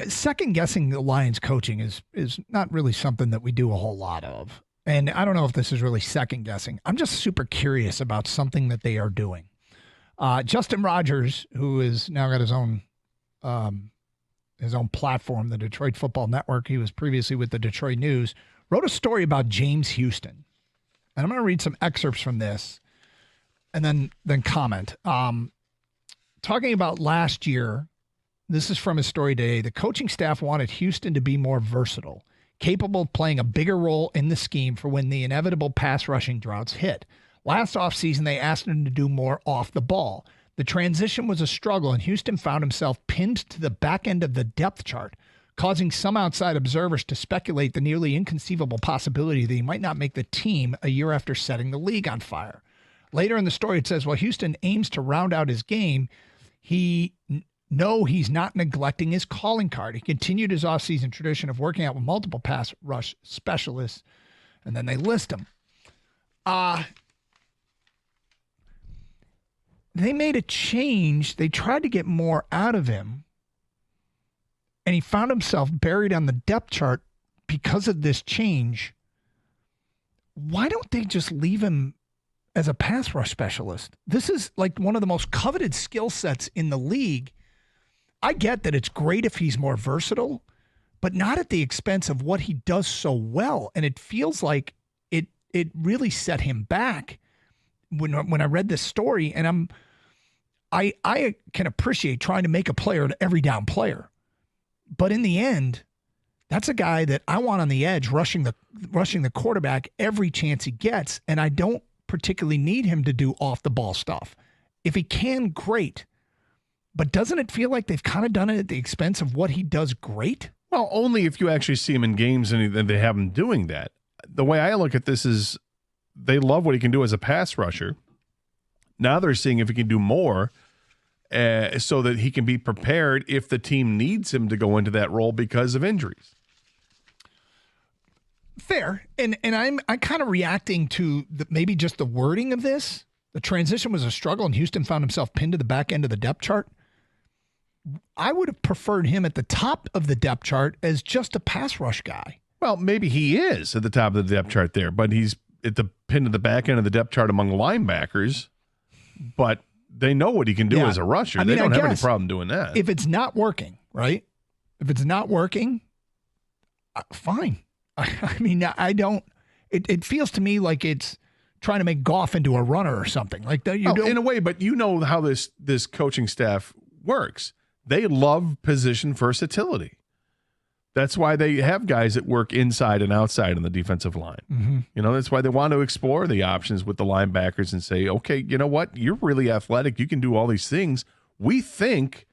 Second guessing the Lions coaching is not really something that we do a whole lot of. And I don't know if this is really second guessing. I'm just super curious about something that they are doing. Justin Rogers, who has now got his own platform, the Detroit Football Network. He was previously with the Detroit News, wrote a story about James Houston. And I'm going to read some excerpts from this and then comment. Talking about last year, this is from his story today. The coaching staff wanted Houston to be more versatile, capable of playing a bigger role in the scheme for when the inevitable pass rushing droughts hit. Last offseason, they asked him to do more off the ball. The transition was a struggle, and Houston found himself pinned to the back end of the depth chart, causing some outside observers to speculate the nearly inconceivable possibility that he might not make the team a year after setting the league on fire. Later in the story, it says, while Houston aims to round out his game, he's not neglecting his calling card. He continued his offseason tradition of working out with multiple pass rush specialists, and then they list them. They made a change. They tried to get more out of him, and he found himself buried on the depth chart because of this change. Why don't they just leave him as a pass rush specialist? This is like one of the most coveted skill sets in the league. I get that it's great if he's more versatile, but not at the expense of what he does so well. And it feels like it really set him back when I read this story. And I can appreciate trying to make a player an every down player, but in the end, that's a guy that I want on the edge, rushing the quarterback every chance he gets. And I don't particularly need him to do off the ball stuff. If he can, great. But doesn't it feel like they've kind of done it at the expense of what he does great? Well, only if you actually see him in games and they have him doing that. The way I look at this is they love what he can do as a pass rusher. Now they're seeing if he can do more so that he can be prepared if the team needs him to go into that role because of injuries. Fair. And I'm kind of reacting to maybe just the wording of this. The transition was a struggle, and Houston found himself pinned to the back end of the depth chart. I would have preferred him at the top of the depth chart as just a pass rush guy. Well, maybe he is at the top of the depth chart there, but he's at the pinned to the back end of the depth chart among linebackers. But they know what he can do as a rusher. They don't have any problem doing that. If it's not working, right? If it's not working, fine. I mean, I don't. It feels to me like it's trying to make Goff into a runner or something. Like in a way, but you know how this coaching staff works. They love position versatility. That's why they have guys that work inside and outside on the defensive line. Mm-hmm. You know, that's why they want to explore the options with the linebackers and say, okay, you know what? You're really athletic. You can do all these things. We think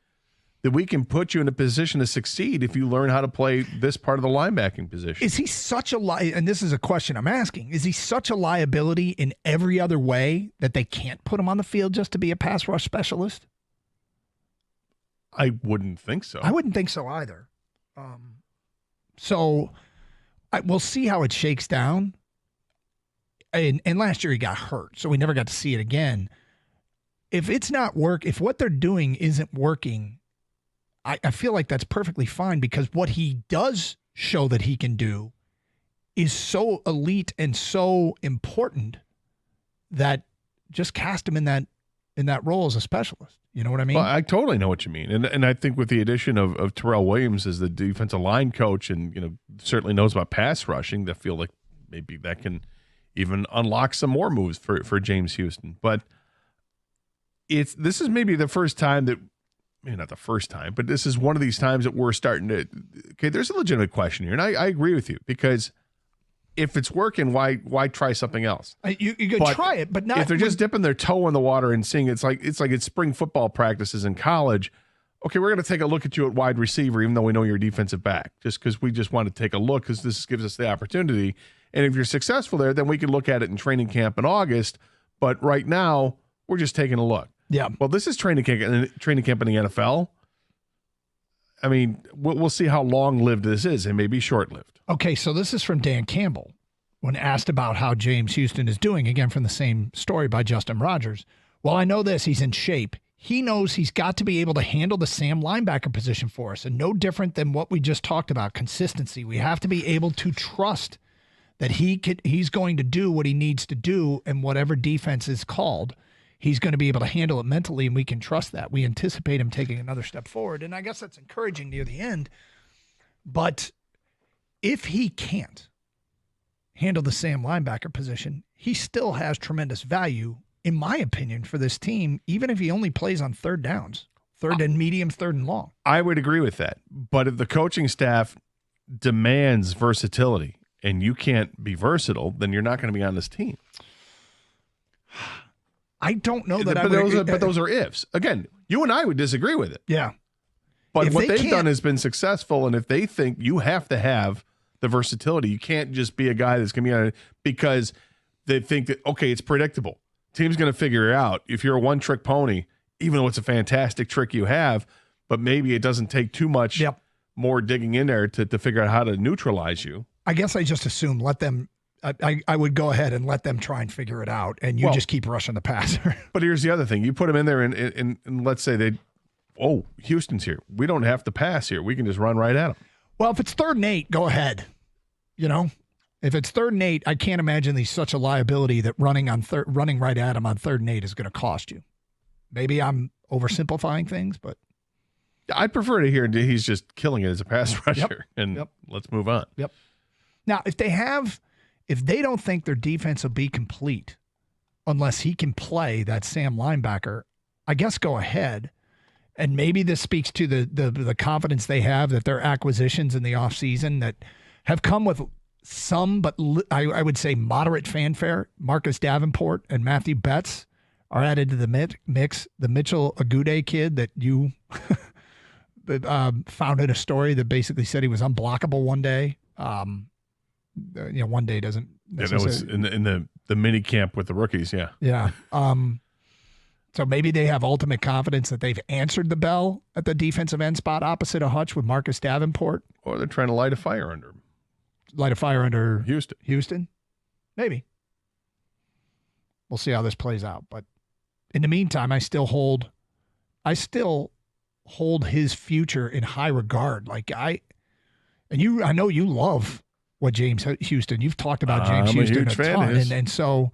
that we can put you in a position to succeed if you learn how to play this part of the linebacking position. Is he such a and this is a question I'm asking, is he such a liability in every other way that they can't put him on the field just to be a pass rush specialist? I wouldn't think so. I wouldn't think so either. So we'll see how it shakes down. And last year he got hurt, so we never got to see it again. If it's not if what they're doing isn't working, I feel like that's perfectly fine, because what he does show that he can do is so elite and so important that just cast him in that role as a specialist. You know what I mean? Well, I totally know what you mean. And I think with the addition of Terrell Williams as the defensive line coach, and certainly knows about pass rushing, that feel like maybe that can even unlock some more moves for James Houston. But this is maybe the first time that, maybe not the first time, but this is one of these times that we're starting to, okay, there's a legitimate question here. And I agree with you, because if it's working, why try something else? You could try it, but not if they're just dipping their toe in the water and seeing it's like it's spring football practices in college. Okay, we're going to take a look at you at wide receiver, even though we know you're a defensive back, just because we just want to take a look, because this gives us the opportunity. And if you're successful there, then we can look at it in training camp in August. But right now, we're just taking a look. Yeah. Well, this is training camp in the NFL. I mean, we'll see how long-lived this is. It may be short-lived. Okay, so this is from Dan Campbell when asked about how James Houston is doing, again from the same story by Justin Rogers. Well, I know this. He's in shape. he knows he's got to be able to handle the Sam linebacker position for us. And no different than what we just talked about, consistency. We have to be able to trust that he's going to do what he needs to do, and whatever defense is called, he's going to be able to handle it mentally, and we can trust that. We anticipate him taking another step forward, and I guess that's encouraging near the end. But if he can't handle the Sam linebacker position, he still has tremendous value, in my opinion, for this team, even if he only plays on third downs, third and medium, third and long. I would agree with that. But if the coaching staff demands versatility and you can't be versatile, then you're not going to be on this team. I don't know that but those are ifs. Again, you and I would disagree with it. Yeah. But what they've done has been successful, and if they think you have to have the versatility, you can't just be a guy that's going to be on it because they think that, okay, it's predictable. Team's going to figure it out. If you're a one-trick pony, even though it's a fantastic trick you have, but maybe it doesn't take too much more digging in there to figure out how to neutralize you. I guess I just assume let them I would go ahead and let them try and figure it out, and you just keep rushing the passer. But here's the other thing. You put them in there, and let's say Houston's here. We don't have to pass here. We can just run right at them. Well, if it's 3rd and 8, go ahead. You know? If it's 3rd and 8, I can't imagine he's such a liability that running right at him on 3rd and 8 is going to cost you. Maybe I'm oversimplifying things, but I'd prefer to hear he's just killing it as a pass rusher, and let's move on. Yep. Now, if they don't think their defense will be complete unless he can play that Sam linebacker, I guess go ahead. And maybe this speaks to the confidence they have that their acquisitions in the offseason that have come with some, but I would say moderate fanfare. Marcus Davenport and Matthew Betts are added to the mix. The Mitchell Agude kid that you founded a story that basically said he was unblockable one day. One day doesn't. Yeah, that was in the mini camp with the rookies. Yeah. Yeah. So maybe they have ultimate confidence that they've answered the bell at the defensive end spot opposite of Hutch with Marcus Davenport. Or they're trying to light a fire under him. Light a fire under Houston? Maybe. We'll see how this plays out. But in the meantime, I still hold his future in high regard. I know you love what James Houston. You've talked about James Houston a ton. And so,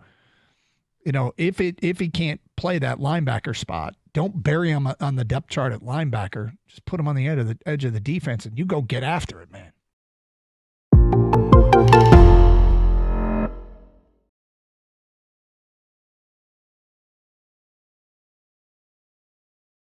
if he can't play that linebacker spot, don't bury him on the depth chart at linebacker. Just put him on the edge of the defense, and you go get after it, man.